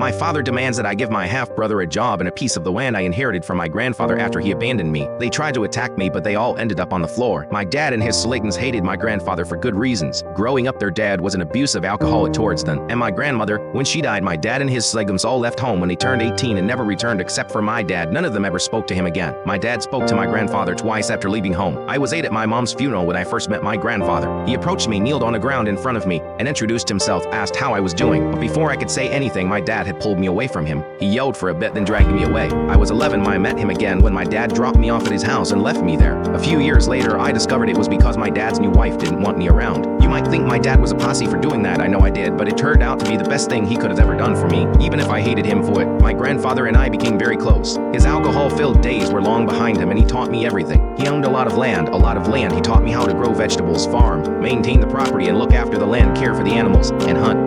My father demands that I give my half-brother a job and a piece of the land I inherited from my grandfather after he abandoned me. They tried to attack me, but they all ended up on the floor. My dad and his Slatons hated my grandfather for good reasons. Growing up, their dad was an abusive alcoholic towards them. And my grandmother, when she died, my dad and his Slegums all left home when they turned 18 and never returned except for my dad. None of them ever spoke to him again. My dad spoke to my grandfather twice after leaving home. I was 8 at my mom's funeral when I first met my grandfather. He approached me, kneeled on the ground in front of me, and introduced himself, asked how I was doing. But before I could say anything, my dad had pulled me away from him. He yelled for a bit, then dragged me away. I was 11 when I met him again when my dad dropped me off at his house and left me there. A few years later, I discovered it was because my dad's new wife didn't want me around. You might think my dad was a posse for doing that. I know I did, but it turned out to be the best thing he could have ever done for me, even if I hated him for it. My grandfather and I became very close. His alcohol-filled days were long behind him, and he taught me everything. He owned a lot of land. He taught me how to grow vegetables, farm, maintain the property, and look after the land, care for the animals, and hunt.